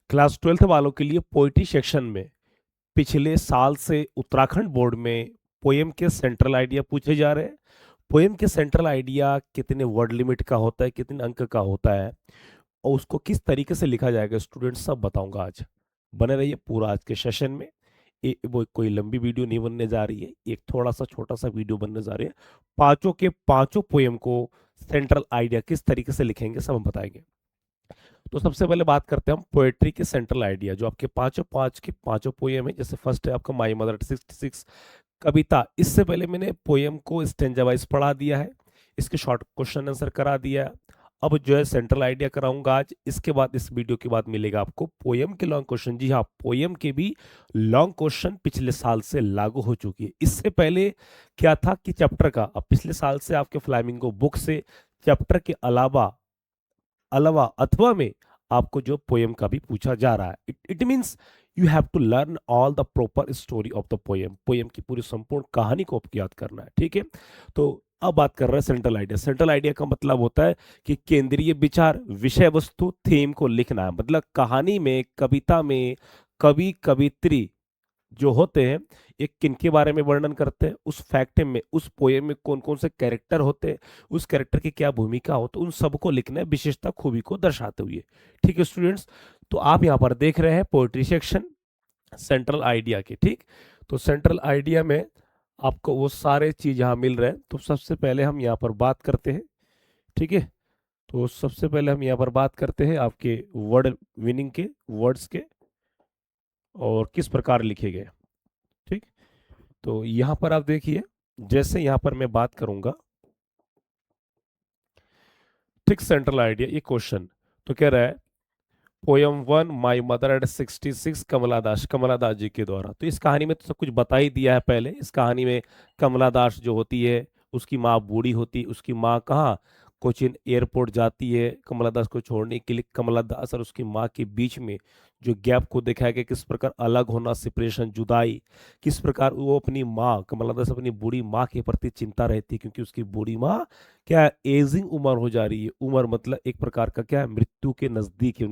Class 12th वालों के लिए पोइट्री सेक्शन में पिछले साल से उत्तराखंड बोर्ड में पोएम के सेंट्रल आइडिया पूछे जा रहे हैं। पोएम के सेंट्रल आइडिया कितने वर्ड लिमिट का होता है, कितने अंक का होता है और उसको किस तरीके से लिखा जाएगा स्टूडेंट्स, सब बताऊंगा आज। बने रहिए पूरा आज के सेशन में। वो कोई लंबी वीडियो नहीं बनने जा रही है, एक थोड़ा सा छोटा सा वीडियो बनने जा रही है। पांचों के पांचों पोएम को सेंट्रल आइडिया किस तरीके से लिखेंगे सब हम बताएंगे। तो सबसे पहले बात करते हैं हम पोएट्री के सेंट्रल आइडिया, जो आपके पांचों के पांचों पोएम है। जैसे फर्स्ट है आपका माई मदर 66 कविता। इससे पहले मैंने पोएम को स्टेंजा वाइज पढ़ा दिया है, इसके शॉर्ट क्वेश्चन आंसर करा दिया है। अब जो है सेंट्रल आइडिया कराऊंगा आज। इसके बाद इस वीडियो के बाद मिलेगा आपको पोएम के लॉन्ग क्वेश्चन। जी हाँ, पोएम के भी लॉन्ग क्वेश्चन पिछले साल से लागू हो चुकी है। इससे पहले क्या था कि चैप्टर का, अब पिछले साल से आपके फ्लामिंगो बुक से चैप्टर के अलावा अलावा अथवा में आपको जो पोएम का भी पूछा जा रहा है। It means you have to learn all the proper story of the poem. Poem की पूरी संपूर्ण कहानी को आपको याद करना है, ठीक है। तो अब बात कर रहे हैं सेंट्रल आइडिया। सेंट्रल आइडिया का मतलब होता है कि केंद्रीय विचार, विषय वस्तु, थीम को लिखना है। मतलब कहानी में, कविता में कवि कवित्री जो होते हैं एक किन के बारे में वर्णन करते हैं, उस फैक्ट में, उस पोएम में कौन कौन से कैरेक्टर होते हैं, उस कैरेक्टर की क्या भूमिका होती है, उन सबको लिखना है विशेषता खूबी को दर्शाते हुए। ठीक है स्टूडेंट्स, तो आप यहाँ पर देख रहे हैं पोएट्री सेक्शन सेंट्रल आइडिया के। ठीक, तो सेंट्रल आइडिया में आपको वो सारे चीज यहाँ मिल रहे हैं। तो सबसे पहले हम यहाँ पर बात करते हैं, ठीक है। तो सबसे पहले हम यहाँ पर बात करते हैं आपके वर्ड मीनिंग के, वर्ड्स के, और किस प्रकार लिखे गए। ठीक, तो यहां पर आप देखिए, जैसे यहां पर मैं बात करूंगा, ठीक, सेंट्रल आइडिया ये क्वेश्चन तो कह रहा है पोयम 1 माई मदर एट 66 कमला दास, कमला दास जी के द्वारा। तो इस कहानी में तो सब कुछ बता ही दिया है पहले। इस कहानी में कमला दास जो होती है उसकी माँ बूढ़ी होती, उसकी माँ कहाँ कोचिन एयरपोर्ट जाती है कमला दास को छोड़ने के लिए। कमला दास और उसकी माँ के बीच में जो गैप को दिखाया गया, किस प्रकार अलग होना, सेपरेशन, जुदाई, किस प्रकार वो अपनी माँ कमला दास अपनी बूढ़ी माँ के प्रति चिंता रहती है, क्योंकि उसकी बूढ़ी माँ क्या है, एजिंग उम्र हो जा रही है। उम्र मतलब एक प्रकार का क्या है, मृत्यु के नजदीक है।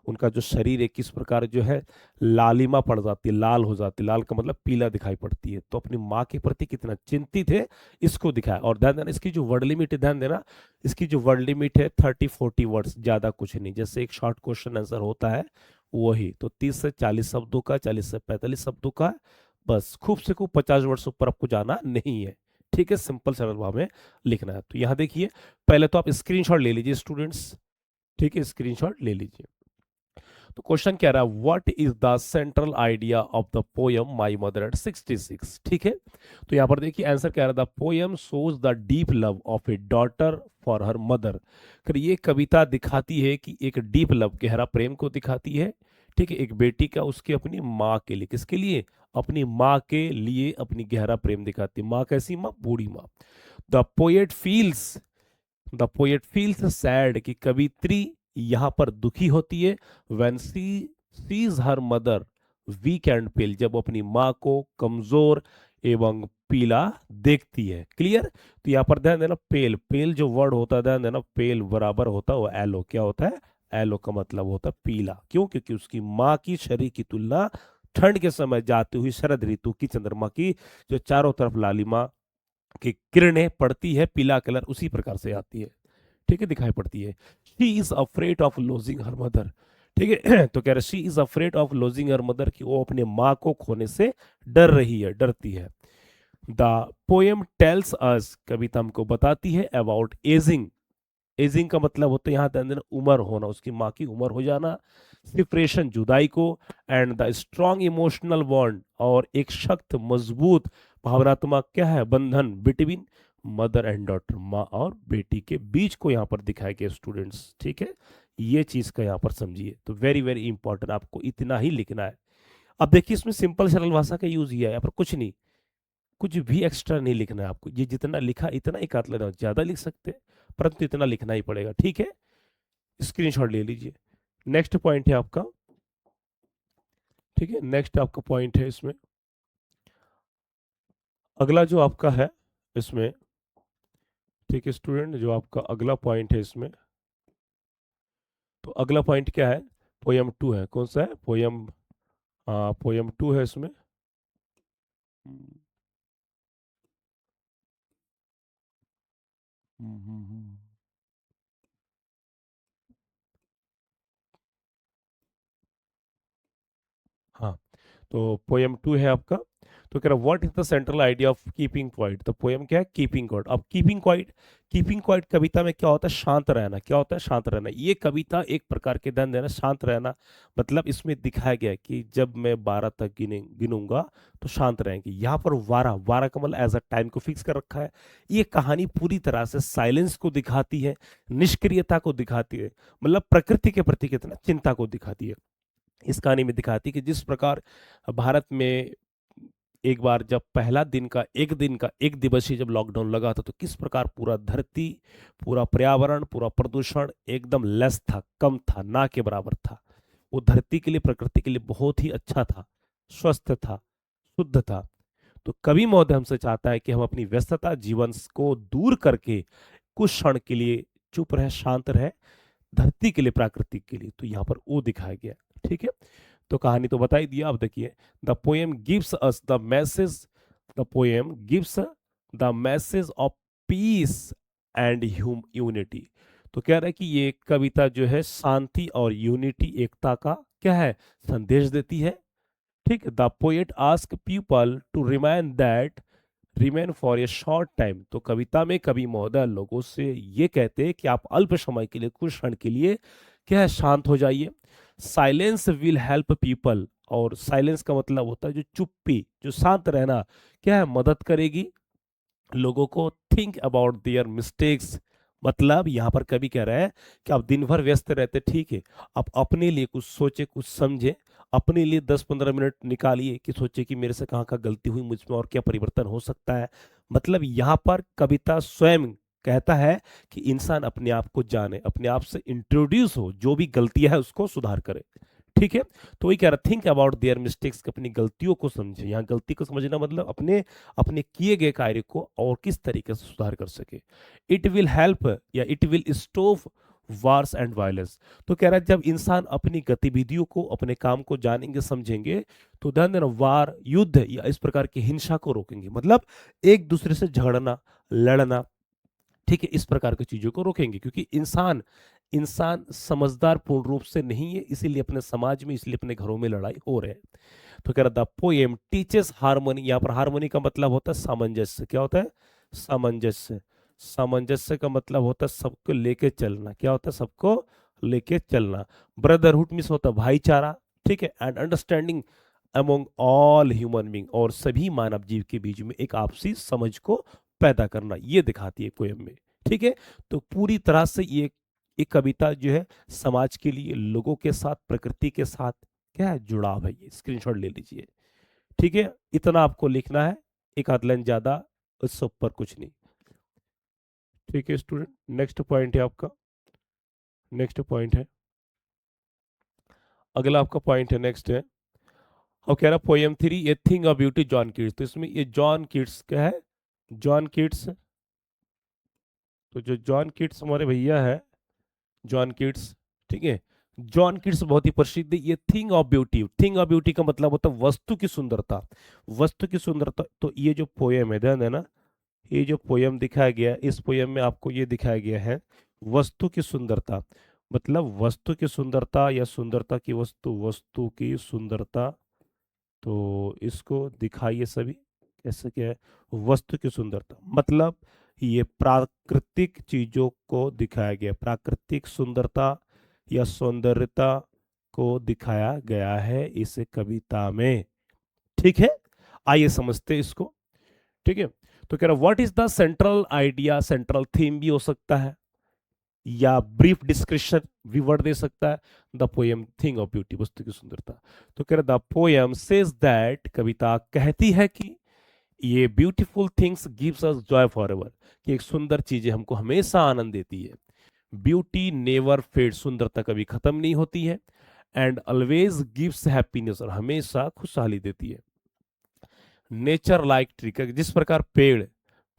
उनका जो शरीर है किस प्रकार जो है लालिमा पड़ जाती है, लाल हो जाती है। लाल का मतलब पीला दिखाई पड़ती है। तो अपनी माँ के प्रति कितना चिंतित है इसको दिखाया। और ध्यान देना इसकी जो वर्ड लिमिट है, ध्यान देना इसकी जो वर्ड लिमिट है 30-40 वर्ड्स, ज्यादा कुछ नहीं। जैसे एक शॉर्ट क्वेश्चन आंसर होता है वही, तो 30 से 40 शब्दों का, 40 से 45 शब्दों का, बस। खूब से खूब 50 वर्ड्स ऊपर आपको जाना नहीं है, ठीक है। सिंपल सरल भाव में लिखना है। तो यहां देखिए, पहले तो आप स्क्रीनशॉट ले लीजिए स्टूडेंट्स, ठीक है, स्क्रीनशॉट ले लीजिए। तो क्वेश्चन क्या रहा है, what is the central idea of the poem my mother eight 66, ठीक है। तो यहां पर देखिए आंसर क्या रहा, the poem shows the deep love of A daughter for her mother. फिर ये कविता दिखाती है कि एक डीप लव, गहरा प्रेम को दिखाती है, ठीक है, एक बेटी का उसके अपनी माँ के लिए। किसके लिए, अपनी माँ के लिए अपनी गहरा प्रेम दिखाती है। माँ कैसी माँ, बूढ़ी माँ। The poet feels, the poet feels sad, कि कवित्री यहाँ पर दुखी होती है। When she sees her mother weak and pale, जब अपनी माँ को कमजोर एवं पीला देखती है। क्लियर। तो यहाँ पर ध्यान देना, पेल, पेल जो वर्ड होता है, ध्यान देना पेल बराबर होता है वो एलो। क्या होता है, एलो का मतलब होता है पीला। क्यों, क्योंकि उसकी माँ की शरीर की तुलना ठंड के समय जाती हुई शरद ऋतु की चंद्रमा की जो चारों तरफ लालिमा की किरणें पड़ती है, पीला कलर उसी प्रकार से आती है, ठीक है, दिखाई पड़ती है। She is afraid of losing her mother, ठीक है। तो कह रहे she is afraid of losing her mother, कि वो अपने माँ को खोने से डर रही है, डरती है। द पोएम टेल्स अस, कविता हमको बताती है अबाउट एजिंग। एजिंग का मतलब होता है यहाँ अंदर उम्र होना, उसकी माँ की उम्र हो जाना, सेपरेशन जुदाई को, and the strong emotional bond, और एक सख्त मजबूत भावनात्मक क्या है, बंधन बिटवीन मदर एंड डॉटर, माँ और बेटी के बीच को यहाँ पर दिखाया गया स्टूडेंट्स, ठीक है। ये चीज का यहाँ पर समझिए। तो वेरी वेरी इंपॉर्टेंट, आपको इतना ही लिखना है। अब देखिए इसमें सिंपल सरल भाषा का यूज किया है, यहाँ पर कुछ नहीं, कुछ भी एक्स्ट्रा नहीं लिखना है आपको। ये जितना लिखा इतना ही काट लेना, ज्यादा लिख सकते हैं परंतु इतना लिखना ही पड़ेगा, ठीक है। स्क्रीनशॉट ले लीजिए। नेक्स्ट पॉइंट है आपका, ठीक है, नेक्स्ट आपका पॉइंट है इसमें, अगला जो आपका है इसमें, ठीक है स्टूडेंट, जो आपका अगला पॉइंट है इसमें, तो अगला पॉइंट क्या है, पोयम टू है, कौन सा है पोयम? हाँ पोयम टू है इसमें। हम्म, हम्म। हाँ तो पोयम टू है आपका। तो कह रहा what is the central idea of keeping quiet? तो पोयम क्या है? Keeping quiet. अब कीपिंग क्वाइट, कीपिंग क्वाइट कविता में क्या होता है? शांत रहना। क्या होता है? शांत रहना। ये कविता एक प्रकार के ध्यान देना, शांत रहना मतलब इसमें दिखाया गया है कि जब मैं 12 तक गिनूंगा तो शांत रहेंगे। यहाँ पर 12, 12 का मतलब एज अ टाइम को फिक्स कर रखा है। ये कहानी पूरी तरह से साइलेंस को दिखाती है, निष्क्रियता को दिखाती है, मतलब प्रकृति के प्रति कितना चिंता को दिखाती है। इस कहानी में दिखाती कि जिस प्रकार भारत में एक बार जब पहला दिन का एक दिवसीय जब लॉकडाउन लगा था, तो किस प्रकार पूरा धरती, पूरा पर्यावरण, पूरा प्रदूषण एकदम लेस था, कम था, ना के बराबर था। वो धरती के लिए, प्रकृति के लिए बहुत ही अच्छा था, स्वस्थ था, शुद्ध था। तो कवि महोदय हमसे चाहता है कि हम अपनी व्यस्तता जीवन को दूर करके कुछ क्षण के लिए चुप रहे, शांत रहे, धरती के लिए, प्राकृतिक के लिए। तो यहाँ पर वो दिखाया गया। ठीक है, तो कहानी तो बता ही दिया। अब देखिए, the poem gives us the message, the poem gives the message of peace and unity. तो कह रहा है कि ये कविता जो है शांति और यूनिटी, एकता का क्या है? संदेश देती है। ठीक है, the poet ask people to remain for a short time. तो कविता में कवि महोदय लोगों से ये कहते हैं कि आप अल्प समय के लिए, कुछ क्षण के लिए क्या है, शांत हो जाइए। Silence will help people. और साइलेंस का मतलब होता है जो चुप्पी, जो शांत रहना, क्या है, मदद करेगी लोगों को थिंक अबाउट देयर मिस्टेक्स। मतलब यहां पर कवि कह रहा है कि आप दिन भर व्यस्त रहते, ठीक है, आप अपने लिए कुछ सोचे, कुछ समझे, अपने लिए 10-15 मिनट निकालिए कि सोचे कि मेरे से कहाँ कहाँ गलती हुई, मुझ में और क्या परिवर्तन हो सकता है। मतलब यहाँ पर कविता स्वयं कहता है कि इंसान अपने आप को जाने, अपने आप से इंट्रोड्यूस हो, जो भी गलतियां है उसको सुधार करे। ठीक है, तो वही कह रहा, थिंक अबाउट देयर मिस्टेक्स, अपनी गलतियों को समझे। यहाँ गलती को समझना मतलब अपने अपने किए गए कार्य को और किस तरीके से सुधार कर सके। इट विल हेल्प या it will stop wars and violence. तो कह रहा है जब इंसान अपनी गतिविधियों को, अपने काम को जानेंगे, समझेंगे, तो ध्यान देना, वार, युद्ध या इस प्रकार की हिंसा को रोकेंगे। मतलब एक दूसरे से झगड़ना, लड़ना, ठीक है, इस प्रकार की चीजों को रोकेंगे। क्योंकि इंसान इंसान समझदार पूर्ण रूप से नहीं है, इसीलिए अपने समाज में, इसलिए अपने घरों में लड़ाई हो रहे हैं। तो कह रहा द पोएम टीचेस हार्मोनी। यहाँ पर हार्मोनी का मतलब होता है सामंजस्य। क्या होता है? सामंजस्य। सामंजस्य का मतलब होता है सबको लेके चलना। क्या होता है? सबको लेके चलना। ब्रदरहुड मीन्स होता है भाईचारा। ठीक है, and understanding among all human being, और सभी मानव जीव के बीच में एक आपसी समझ को पैदा करना, ये दिखाती है पोएम में। ठीक है, तो पूरी तरह से ये एक कविता जो है समाज के लिए, लोगों के साथ, प्रकृति के साथ क्या है, जुड़ाव है। ये स्क्रीनशॉट ले लीजिए। ठीक है, इतना आपको लिखना है, एक आध लाइन ज्यादा, उससे ऊपर कुछ नहीं। ठीक है स्टूडेंट, नेक्स्ट पॉइंट है आपका, नेक्स्ट पॉइंट है, अगला आपका पॉइंट है, नेक्स्ट है। और कह रहा poem three, a thing of beauty, John Keats. तो इसमें ये जॉन कीट्स क्या है? John Keats. तो जो जॉन कीट्स हमारे भैया है, जॉन कीट्स, ठीक है, जॉन कीट्स बहुत ही प्रसिद्ध है। ये thing of beauty, thing of beauty का मतलब होता है वस्तु की सुंदरता, वस्तु की सुंदरता। तो ये जो पोएम है, ध्यान देना, ये जो पोयम दिखाया गया है, इस पोयम में आपको ये दिखाया गया है वस्तु की सुंदरता। मतलब वस्तु की सुंदरता या सुंदरता की वस्तु, वस्तु की सुंदरता। तो इसको दिखाइए सभी, कैसे क्या है? वस्तु की सुंदरता मतलब ये प्राकृतिक चीजों को दिखाया गया, प्राकृतिक सुंदरता या सौंदर्यता को दिखाया गया है इस कविता में। ठीक है, आइए समझते हैं इसको। ठीक है, तो कह रहा what is the central idea, central theme भी हो सकता है, या ब्रीफ डिस्क्रिप्शन भी वर्ड दे सकता है। The poem thing of beauty, वस्तु की सुंदरता। तो कह रहा द पोएम सेज दैट, कविता कहती है कि ये beautiful things gives us Joy for ever, कि एक सुंदर चीजें हमको हमेशा आनंद देती है। ब्यूटी नेवर फेड, सुंदरता कभी खत्म नहीं होती है। एंड ऑलवेज गिव्स हैप्पीनेस, और हमेशा खुशहाली देती है। नेचर लाइक ट्री, जिस प्रकार पेड़,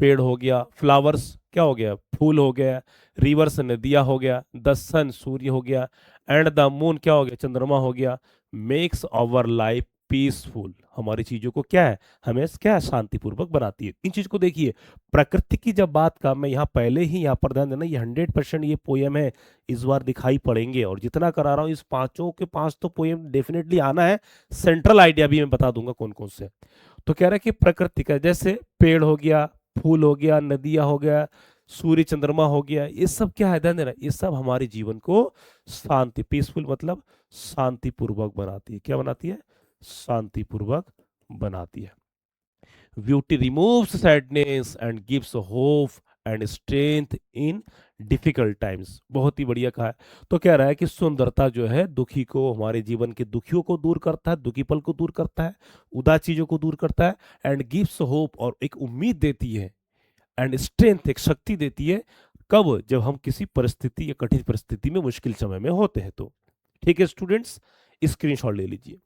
पेड़ हो गया, फ्लावर्स, क्या हो गया, फूल हो गया, रिवर्स नदियां हो गया, द सन सूर्य हो गया, एंड द मून क्या हो गया, चंद्रमा हो गया, मेक्स आवर लाइफ पीसफुल, हमारी चीजों को क्या है, हमें क्या है, शांतिपूर्वक बनाती है। इन चीज को देखिए, प्रकृति की जब बात का मैं यहाँ पहले ही यहाँ पर ध्यान देना, ये 100% ये पोयम है, इस बार दिखाई पड़ेंगे, और जितना करा रहा हूँ इस पांचों के पांच तो पोयम डेफिनेटली आना है। सेंट्रल आइडिया भी मैं बता दूंगा कौन कौन से। तो कह रहा है कि प्रकृति का जैसे पेड़ हो गया, फूल हो गया, नदियां हो गया, सूर्य चंद्रमा हो गया, ये सब क्या है, ध्यान देना, ये सब हमारे जीवन को शांति, पीसफुल मतलब शांतिपूर्वक बनाती है। क्या बनाती है, शांतिपूर्वक बनाती है। Beauty removes sadness and gives hope and strength in difficult times, बहुत ही बढ़िया कहा है। तो कह रहा है कि सुंदरता जो है दुखी को, हमारे जीवन के दुखियों को दूर करता है, दुखी पल को दूर करता है, उदास चीजों को दूर करता है, एंड गिव्स होप, और एक उम्मीद देती है, एंड स्ट्रेंथ एक शक्ति देती है। कब, जब हम किसी परिस्थिति या कठिन परिस्थिति में, मुश्किल समय में होते हैं तो। ठीक है स्टूडेंट्स, स्क्रीनशॉट ले लीजिए।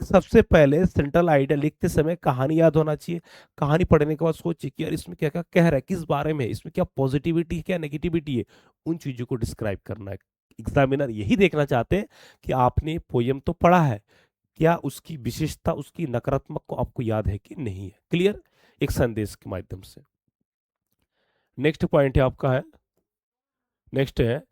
सबसे पहले सेंट्रल आइडिया लिखते समय कहानी याद होना चाहिए। कहानी पढ़ने के बाद सोचिए कि यार इसमें क्या क्या कह रहा है, किस बारे में है, इसमें क्या पॉजिटिविटी है, क्या नेगेटिविटी है, उन चीजों को डिस्क्राइब करना है। एग्जामिनर यही देखना चाहते हैं कि आपने पोयम तो पढ़ा है, क्या उसकी विशेषता, उसकी नकारात्मक को आपको याद है कि नहीं है। क्लियर, एक संदेश के माध्यम से। नेक्स्ट पॉइंट है आपका है, नेक्स्ट है,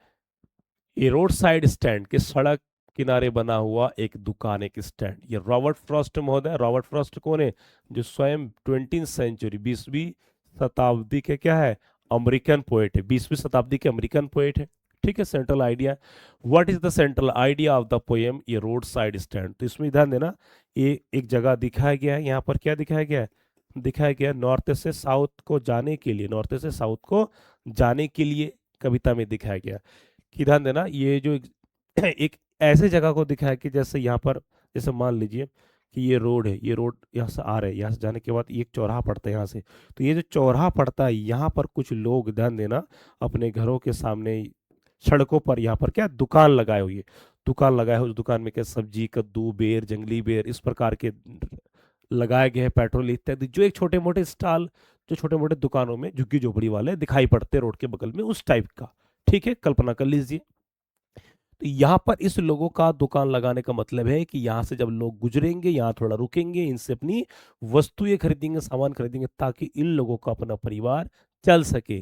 ये रोड साइड स्टैंड के सड़क किनारे बना हुआ एक दुकान, एक स्टैंड। ये रॉबर्ट फ्रॉस्ट महोदय, रॉबर्ट फ्रॉस्ट कौन है, जो स्वयं 20वीं सेंचुरी, 20वीं शताब्दी के क्या है, अमेरिकन पोएट है, 20वीं शताब्दी के अमेरिकन पोएट है। ठीक है, central idea, what is the central idea of the poem ये रोड साइड स्टैंड। तो इसमें ध्यान देना, ये एक जगह दिखाया गया है, यहाँ पर क्या दिखाया गया है, दिखाया गया नॉर्थ से साउथ को जाने के लिए, नॉर्थ से साउथ को जाने के लिए कविता में दिखाया गया कि, ध्यान देना, ये जो एक ऐसे जगह को दिखाया कि जैसे यहाँ पर, जैसे मान लीजिए कि ये रोड है, ये रोड यहाँ से आ रहे हैं, यहाँ से जाने के बाद ये एक चौराहा पड़ता है यहाँ से, तो ये जो चौराहा पड़ता है यहाँ पर कुछ लोग, ध्यान देना, अपने घरों के सामने सड़कों पर यहाँ पर क्या दुकान लगाए हुई है, दुकान लगाए हुए, उस दुकान में क्या सब्जी, कद्दू, बेर, जंगली बेर, इस प्रकार के लगाए गए हैं, पेट्रोल इत्यादि, जो एक छोटे मोटे स्टॉल, जो छोटे मोटे दुकानों में झुग्गी झोपड़ी वाले दिखाई पड़ते रोड के बगल में, उस टाइप का। ठीक है, कल्पना कर लीजिए। तो यहाँ पर इस लोगों का दुकान लगाने का मतलब है कि यहाँ से जब लोग गुजरेंगे, यहाँ थोड़ा रुकेंगे, इनसे अपनी वस्तुएं खरीदेंगे, सामान खरीदेंगे, ताकि इन लोगों का अपना परिवार चल सके,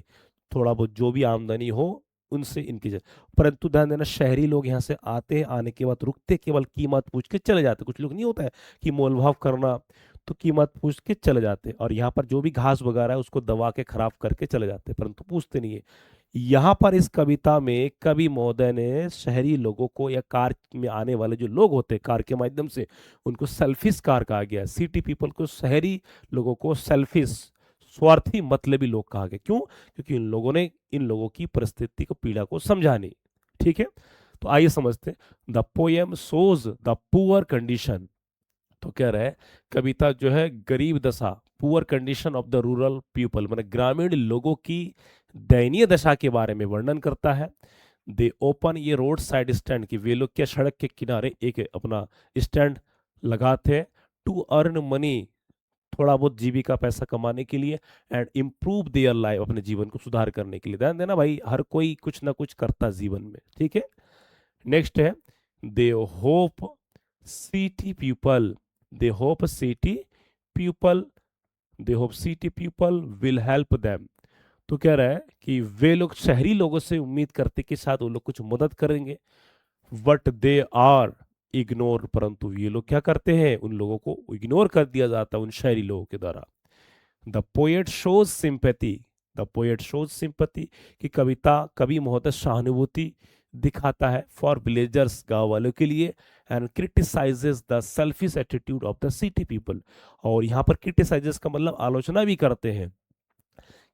थोड़ा बहुत जो भी आमदनी हो उनसे इनकी परंतु ध्यान देना, शहरी लोग यहाँ से आते हैं, आने के बाद रुकते, केवल कीमत पूछ के चले जाते। कुछ लोग नहीं होता है कि मोल भाव करना, तो कीमत पूछ के चले जाते, और यहाँ पर जो भी घास वगैरह है उसको दबा के खराब करके चले जाते, परंतु पूछते नहीं है। यहाँ पर इस कविता में कवि महोदय ने शहरी लोगों को, या कार में आने वाले जो लोग होते हैं कार के माध्यम से, उनको सेल्फिश कार कहा गया। सिटी पीपल को, शहरी लोगों को सेल्फिश, स्वार्थी, मतलबी लोग कहा गया। क्यों, क्योंकि इन लोगों ने इन लोगों की परिस्थिति को, पीड़ा को समझा नहीं। ठीक है, तो आइए समझते हैं। The poem shows the poor condition, तो कह रहा है कविता जो है गरीब दशा, poor condition of the rural people, मतलब ग्रामीण लोगों की दयनीय दशा के बारे में वर्णन करता है। दे ओपन, ये रोड साइड स्टैंड की, वे लोग क्या सड़क के किनारे एक अपना स्टैंड लगाते हैं, टू अर्न मनी, थोड़ा बहुत जीविका पैसा कमाने के लिए, एंड इम्प्रूव देयर लाइफ, अपने जीवन को सुधार करने के लिए। ध्यान देना भाई, हर कोई कुछ ना कुछ करता है जीवन में। ठीक है, नेक्स्ट है, they hope city people, they hope city people, they hope city people will help them. तो कह रहा है कि वे लोग शहरी लोगों से उम्मीद करते कि शायद वो लोग कुछ मदद करेंगे, बट दे आर इग्नोर, परंतु ये लोग क्या करते हैं, उन लोगों को इग्नोर कर दिया जाता है उन शहरी लोगों के द्वारा। The poet shows sympathy, the poet shows sympathy, कि कविता, कवि महोदय सहानुभूति दिखाता है फॉर विलेजर्स, गांव वालों के लिए, and criticises the selfish attitude of the city people, और यहाँ पर क्रिटिसाइजेस का मतलब आलोचना भी करते हैं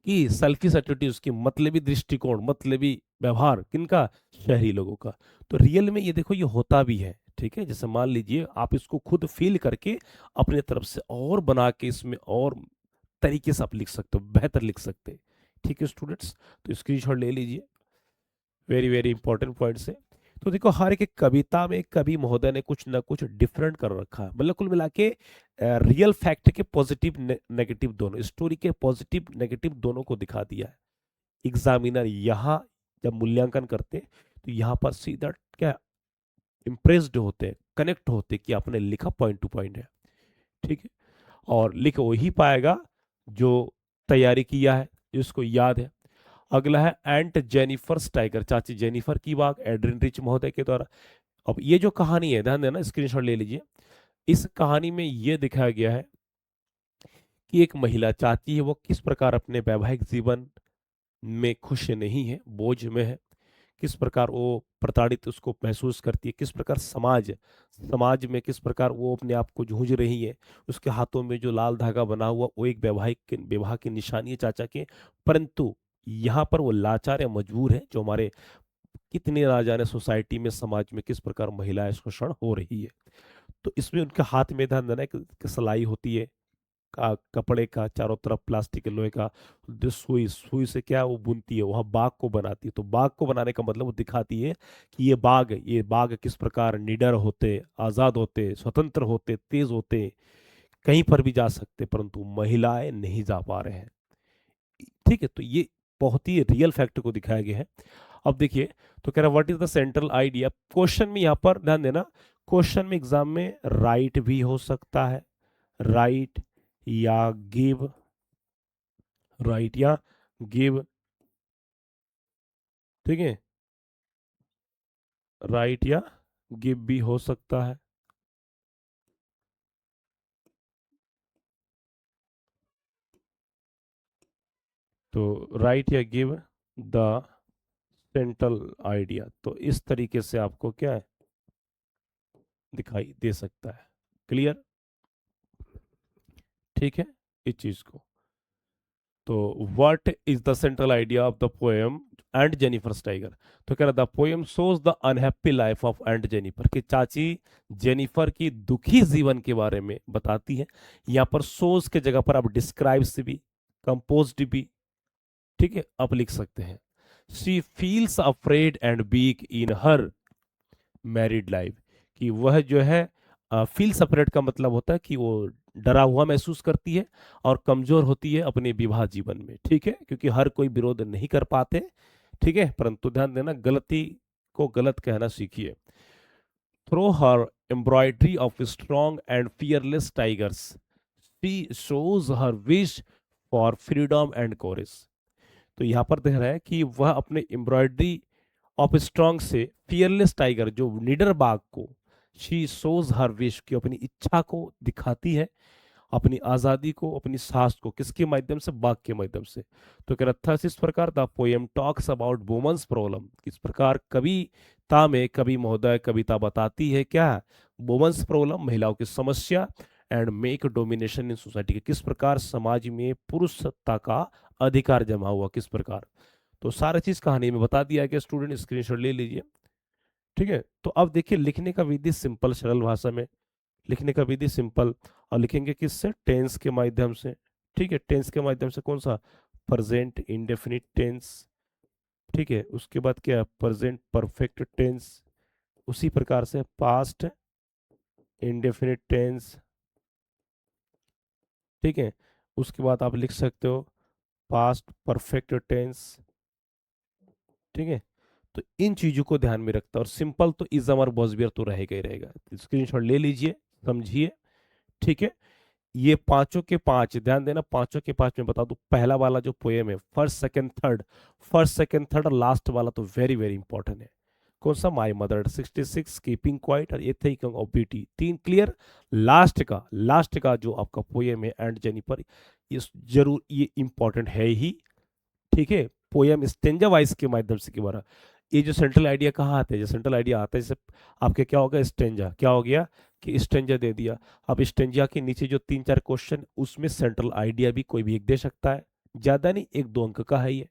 कि सेल्फिश एटीट्यूड, उसकी मतलबी दृष्टिकोण, मतलबी व्यवहार किनका, शहरी लोगों का। तो रियल में ये देखो, ये होता भी है। ठीक है, जैसे मान लीजिए आप इसको खुद फील करके अपने तरफ से और बना के इसमें और तरीके से आप लिख सकते हो, बेहतर लिख सकते हैं। ठीक है स्टूडेंट्स, तो स्क्रीनशॉट ले लीजिए, वेरी वेरी इंपॉर्टेंट पॉइंट्स है। तो देखो, हर एक कविता में कवि महोदय ने कुछ ना कुछ डिफरेंट कर रखा है, मतलब कुल मिला के रियल फैक्ट के पॉजिटिव नेगेटिव दोनों, स्टोरी के पॉजिटिव नेगेटिव दोनों को दिखा दिया है। एग्जामिनर यहाँ जब मूल्यांकन करते तो यहाँ पर सीधा क्या इम्प्रेस्ड होते, कनेक्ट होते कि आपने लिखा पॉइंट टू पॉइंट है। ठीक है, और लिख वही पाएगा जो तैयारी किया है, जिसको याद है। अगला है एंट जेनिफर स्टाइगर, चाची जेनिफर की बात एड्रिन रिच महोदय के द्वारा। अब ये जो कहानी है, ध्यान देना, स्क्रीनशॉट ले लीजिए। इस कहानी में ये दिखाया गया है कि एक महिला चाहती है वो किस प्रकार अपने वैवाहिक जीवन में खुश नहीं है, बोझ में है, किस प्रकार वो प्रताड़ित उसको महसूस करती है, किस प्रकार समाज समाज में किस प्रकार वो अपने आप को जूझ रही है। उसके हाथों में जो लाल धागा बना हुआ वो एक वैवाहिक विवाह की निशानी है चाचा के, परंतु यहाँ पर वो लाचार या मजबूर है, जो हमारे कितने ना जाने सोसाइटी में समाज में किस प्रकार महिलाएं शोषण हो रही है। तो इसमें उनके हाथ में, ध्यान देना, एक सिलाई होती है कपड़े का, चारों तरफ प्लास्टिक के लोहे का, जो सुई सुई से क्या वो बुनती है, वहां बाग को बनाती है। तो बाग को बनाने का मतलब वो दिखाती है कि ये बाग किस प्रकार निडर होते, आजाद होते, स्वतंत्र होते, तेज होते, कहीं पर भी जा सकते, परंतु महिलाएं नहीं जा पा रहे हैं। ठीक है, तो ये बहुत ही रियल फैक्ट को दिखाया गया है। अब देखिए, तो कह रहा what is the central idea. Question में यहाँ पर ध्यान देना, क्वेश्चन में एग्जाम में राइट भी हो सकता है, राइट या गिव, राइट या गिव, ठीक है, राइट या गिव भी हो सकता है। तो राइट या गिव द सेंट्रल आइडिया, तो इस तरीके से आपको क्या है दिखाई दे सकता है। क्लियर, ठीक है, इस चीज को। तो what is the central idea of the poem and Jennifer tiger. तो कह रहा the poem shows the unhappy life of and Jennifer, कि चाची जेनिफर की दुखी जीवन के बारे में बताती है। यहाँ पर सोज के जगह पर आप डिस्क्राइब्स भी, कंपोज भी, ठीक है, आप लिख सकते हैं। She feels afraid and weak in her married life, कि वह जो है फील सेपरेट का मतलब होता है कि वो डरा हुआ महसूस करती है और कमजोर होती है अपने विवाह जीवन में। ठीक है, क्योंकि हर कोई विरोध नहीं कर पाते, ठीक है, परंतु ध्यान देना, गलती को गलत कहना सीखिए। Through her embroidery of strong and fearless tigers she shows her wish for freedom and courage. तो यहाँ पर देख रहा है कि वह अपने एम्ब्रॉयडरी ऑफ स्ट्रॉन्ग से फियरलेस टाइगर, जो निडर बाघ को, शी सोज हर विश, की अपनी इच्छा को दिखाती है, अपनी आजादी को, अपनी साहस को, किसके माध्यम से, बाघ के माध्यम से। तो कह रहा था इस प्रकार the poem talks about women's problem, किस प्रकार कविता में कवि महोदय कविता बताती है क्या, वुमेन्स प्रॉब्लम, महिलाओं की समस्या, and make domination in society, के किस प्रकार समाज में पुरुष सत्ता का अधिकार जमा हुआ, किस प्रकार। तो सारा चीज कहानी में बता दिया है कि स्टूडेंट स्क्रीनशॉट ले लीजिए। ठीक है, तो अब देखिए लिखने का विधि सिंपल, सरल भाषा में लिखने का विधि सिंपल, और लिखेंगे किससे, टेंस के माध्यम से। ठीक है, टेंस के माध्यम से कौन सा, प्रेजेंट इंडेफिनिट टेंस, ठीक है, उसके बाद क्या, प्रेजेंट परफेक्ट टेंस, उसी प्रकार से पास्ट इंडेफिनिट टेंस, ठीक है, उसके बाद आप लिख सकते हो पास्ट परफेक्ट टेंस। ठीक है, तो इन चीजों को ध्यान में रखता है, और सिंपल तो इजम और बॉसबियर तो रहेगा ही रहेगा। स्क्रीनशॉट ले लीजिए, समझिए। ठीक है, ये पांचों के पांच, ध्यान देना, पांचों के पांच मैं बता दूं, पहला वाला जो पोएम है, फर्स्ट सेकंड थर्ड और लास्ट वाला तो वेरी वेरी इंपॉर्टेंट है। कौन सा, माई मदर 66, कीपिंग क्वाइट और एथिकल ऑफ ब्यूटी, तीन क्लियर। लास्ट का जो आपका पोएम है एंड जेनिफर, ये जरूर, ये इंपॉर्टेंट है ही। ठीक है, पोयम स्टेंजा वाइज के माध्यम से के बारा। ये जो सेंट्रल आइडिया कहाँ आता है, जो सेंट्रल आइडिया आता है जैसे आपके क्या होगा, स्टेंजा, क्या हो गया कि स्टेंजा दे दिया। अब स्टेंजा के नीचे जो तीन चार क्वेश्चन, उसमें सेंट्रल आइडिया भी कोई भी एक दे सकता है, ज्यादा नहीं, एक दो अंक का है ये।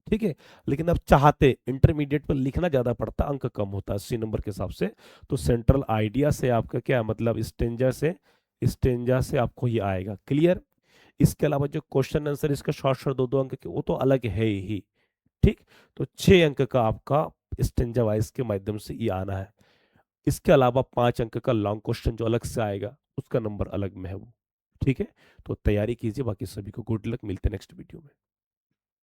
ठीक है, लेकिन अब चाहते इंटरमीडिएट पर लिखना ज्यादा पड़ता, अंक कम होता है 80 नंबर के हिसाब से। तो सेंट्रल आइडिया से आपका क्या मतलब, स्टेंजा से आपको ये आएगा, क्लियर। इसके अलावा जो क्वेश्चन आंसर इसका शॉर्ट शॉर्ट दो दो अंक के, वो तो अलग है ही। ठीक, तो 6 अंक का आपका स्टेंजा वाइज के माध्यम से ये आना है। इसके अलावा 5 अंक का लॉन्ग क्वेश्चन जो अलग से आएगा, उसका नंबर अलग में है वो। ठीक है, तो तैयारी कीजिए, बाकी सभी को गुड लक, मिलते हैं नेक्स्ट वीडियो में।